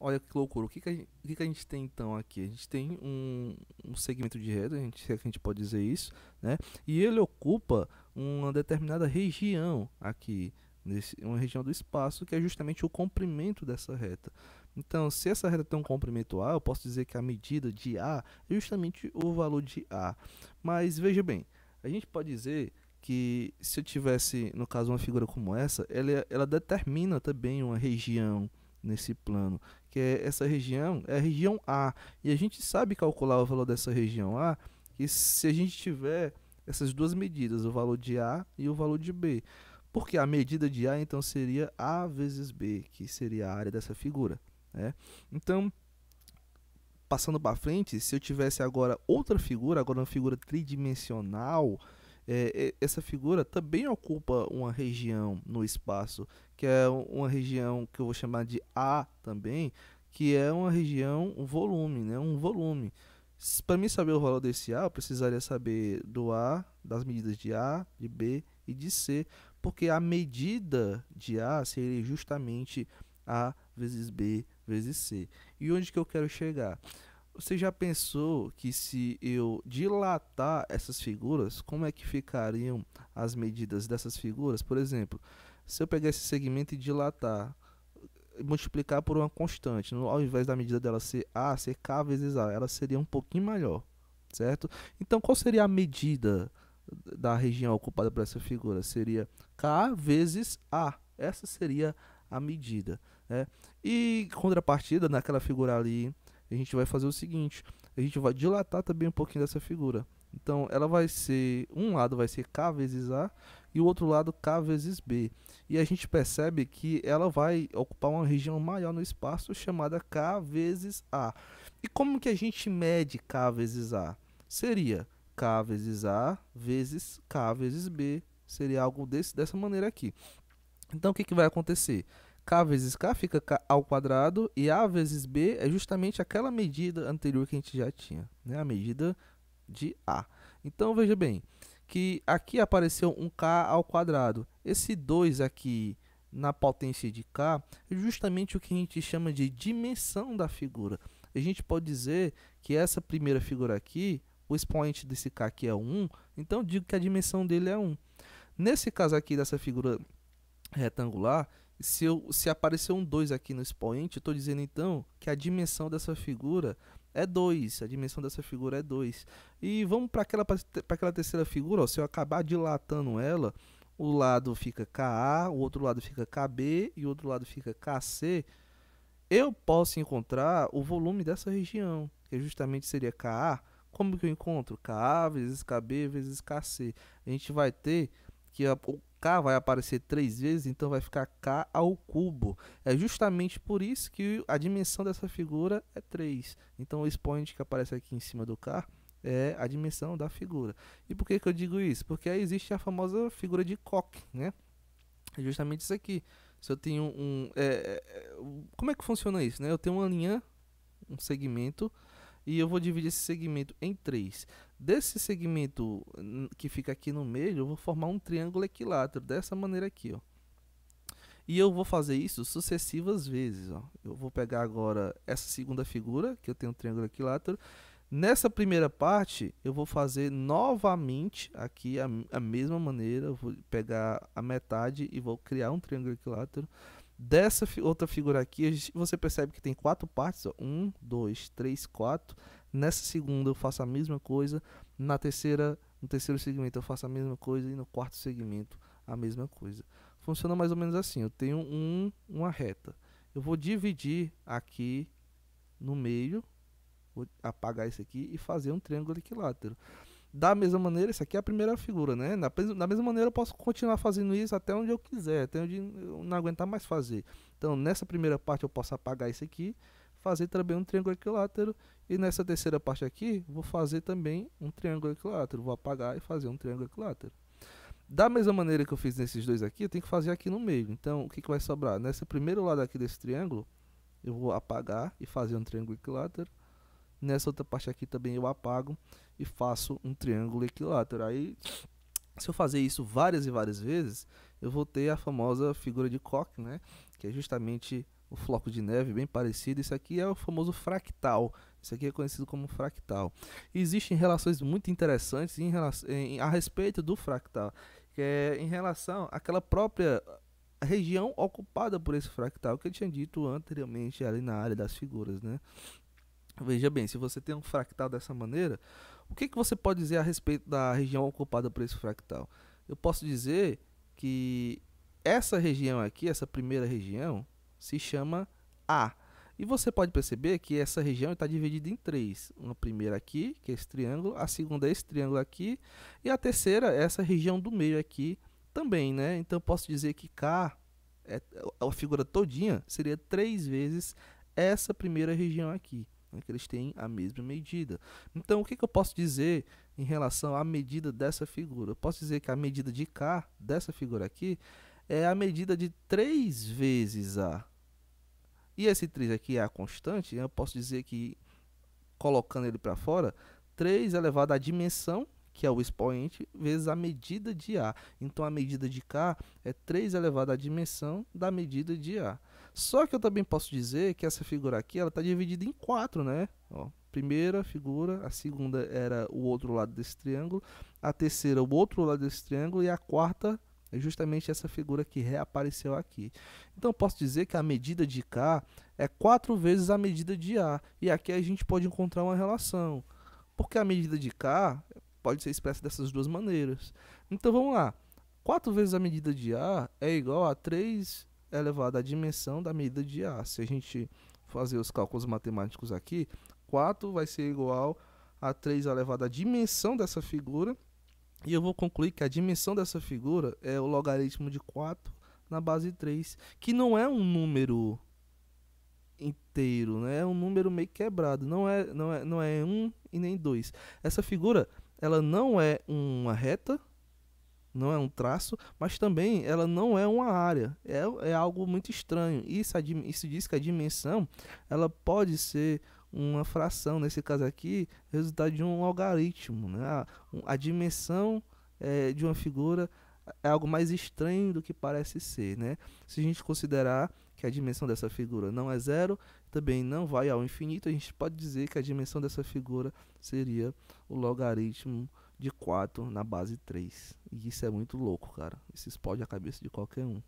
olha que loucura. O que que a gente tem então aqui? A gente tem um segmento de reta, se é que a gente pode dizer isso, né? E ele ocupa uma determinada região aqui, uma região do espaço que é justamente o comprimento dessa reta. Então, se essa reta tem um comprimento A, eu posso dizer que a medida de A é justamente o valor de A. Mas veja bem, a gente pode dizer que se eu tivesse, no caso, uma figura como essa, ela determina também uma região nesse plano, que é essa região, é a região A. E a gente sabe calcular o valor dessa região A, que se a gente tiver essas duas medidas, o valor de A e o valor de B. Porque a medida de A, então, seria A vezes B, que seria a área dessa figura, né? Então, passando para frente, se eu tivesse agora outra figura, agora uma figura tridimensional, essa figura também ocupa uma região no espaço, que é uma região que eu vou chamar de A também, que é uma região, um volume, né? Um volume. Para mim saber o valor desse A, eu precisaria saber do A, das medidas de A, de B e de C, porque a medida de A seria justamente A vezes B vezes C. E onde que eu quero chegar? Você já pensou que se eu dilatar essas figuras, como é que ficariam as medidas dessas figuras? Por exemplo, se eu pegar esse segmento e dilatar, multiplicar por uma constante, ao invés da medida dela ser A, ser K vezes A, ela seria um pouquinho maior, certo? Então, qual seria a medida da região ocupada por essa figura? Seria K vezes A. Essa seria a medida, né? E contrapartida, naquela figura ali, a gente vai fazer o seguinte: a gente vai dilatar também um pouquinho dessa figura. Então, ela vai ser, um lado vai ser K vezes A e o outro lado K vezes B. E a gente percebe que ela vai ocupar uma região maior no espaço chamada K vezes A. E como que a gente mede K vezes A? Seria K vezes A vezes K vezes B. Seria algo dessa maneira aqui. Então o que, que vai acontecer? K vezes K fica K ao quadrado e A vezes B é justamente aquela medida anterior que a gente já tinha, né? A medida de A. Então veja bem, que aqui apareceu um K ao quadrado. Esse 2 aqui na potência de K é justamente o que a gente chama de dimensão da figura. A gente pode dizer que essa primeira figura aqui, o expoente desse K aqui é 1, então eu digo que a dimensão dele é 1. Nesse caso aqui dessa figura retangular, se aparecer um 2 aqui no expoente, eu estou dizendo então que a dimensão dessa figura é 2. A dimensão dessa figura é 2. E vamos para aquela terceira figura, ó, se eu acabar dilatando ela, o lado fica KA, o outro lado fica KB e o outro lado fica KC. Eu posso encontrar o volume dessa região, que justamente seria KA. Como que eu encontro? KA vezes KB vezes KC. A gente vai ter que o K vai aparecer 3 vezes, então vai ficar K ao cubo. É justamente por isso que a dimensão dessa figura é 3. Então o expoente que aparece aqui em cima do K é a dimensão da figura. E por que, que eu digo isso? Porque aí existe a famosa figura de Koch, né? É justamente isso aqui. Se eu tenho como é que funciona isso, né? Eu tenho uma linha, um segmento, e eu vou dividir esse segmento em três. Desse segmento que fica aqui no meio, eu vou formar um triângulo equilátero, dessa maneira aqui, ó. E eu vou fazer isso sucessivas vezes, ó. Eu vou pegar agora essa segunda figura, que eu tenho um triângulo equilátero. Nessa primeira parte, eu vou fazer novamente aqui a mesma maneira. Eu vou pegar a metade e vou criar um triângulo equilátero. Dessa outra figura aqui, você percebe que tem quatro partes, ó. Um, dois, três, quatro. Nessa segunda eu faço a mesma coisa. No terceiro segmento eu faço a mesma coisa. E no quarto segmento a mesma coisa. Funciona mais ou menos assim. Eu tenho uma reta. Eu vou dividir aqui no meio. Vou apagar isso aqui e fazer um triângulo equilátero. Da mesma maneira, essa aqui é a primeira figura, né? Da mesma maneira, eu posso continuar fazendo isso até onde eu quiser, até onde eu não aguentar mais fazer. Então, nessa primeira parte, eu posso apagar isso aqui, fazer também um triângulo equilátero. E nessa terceira parte aqui, vou fazer também um triângulo equilátero. Vou apagar e fazer um triângulo equilátero. Da mesma maneira que eu fiz nesses dois aqui, eu tenho que fazer aqui no meio. Então, o que, que vai sobrar? Nesse primeiro lado aqui desse triângulo, eu vou apagar e fazer um triângulo equilátero. Nessa outra parte aqui também eu apago e faço um triângulo equilátero. Aí, se eu fazer isso várias e várias vezes, eu vou ter a famosa figura de Koch, né? Que é justamente o floco de neve, bem parecido. Isso aqui é o famoso fractal. Isso aqui é conhecido como fractal. E existem relações muito interessantes a respeito do fractal, que é em relação àquela própria região ocupada por esse fractal que eu tinha dito anteriormente ali na área das figuras, né? Veja bem, se você tem um fractal dessa maneira, o que você pode dizer a respeito da região ocupada por esse fractal? Eu posso dizer que essa região aqui, essa primeira região, se chama A. E você pode perceber que essa região está dividida em três. Uma primeira aqui, que é esse triângulo, a segunda é esse triângulo aqui, e a terceira é essa região do meio aqui também, né? Então eu posso dizer que K, a figura todinha, seria 3 vezes essa primeira região aqui, né, que eles têm a mesma medida. Então, o que eu posso dizer em relação à medida dessa figura? Eu posso dizer que a medida de K dessa figura aqui é a medida de 3 vezes A. E esse 3 aqui é a constante, eu posso dizer que, colocando ele para fora, 3 elevado à dimensão, que é o expoente, vezes a medida de A. Então, a medida de K é 3 elevado à dimensão da medida de A. Só que eu também posso dizer que essa figura aqui está dividida em 4, né? Ó, primeira figura, a segunda era o outro lado desse triângulo, a terceira o outro lado desse triângulo e a quarta é justamente essa figura que reapareceu aqui. Então, eu posso dizer que a medida de K é 4 vezes a medida de A. E aqui a gente pode encontrar uma relação, porque a medida de K pode ser expressa dessas duas maneiras. Então, vamos lá. 4 vezes a medida de A é igual a 3 elevado à dimensão da medida de A. Se a gente fazer os cálculos matemáticos aqui, 4 vai ser igual a 3 elevado à dimensão dessa figura. E eu vou concluir que a dimensão dessa figura é o logaritmo de 4 na base 3, que não é um número inteiro, né? É um número meio quebrado, não é 1 e nem 2. Essa figura, ela não é uma reta, não é um traço, mas também ela não é uma área, é algo muito estranho. Isso diz que a dimensão ela pode ser uma fração, nesse caso aqui, resultado de um logaritmo, né? A dimensão de uma figura é algo mais estranho do que parece ser, né? Se a gente considerar que a dimensão dessa figura não é zero, também não vai ao infinito, a gente pode dizer que a dimensão dessa figura seria o logaritmo de 4 na base 3. E isso é muito louco, cara. Isso explode a cabeça de qualquer um.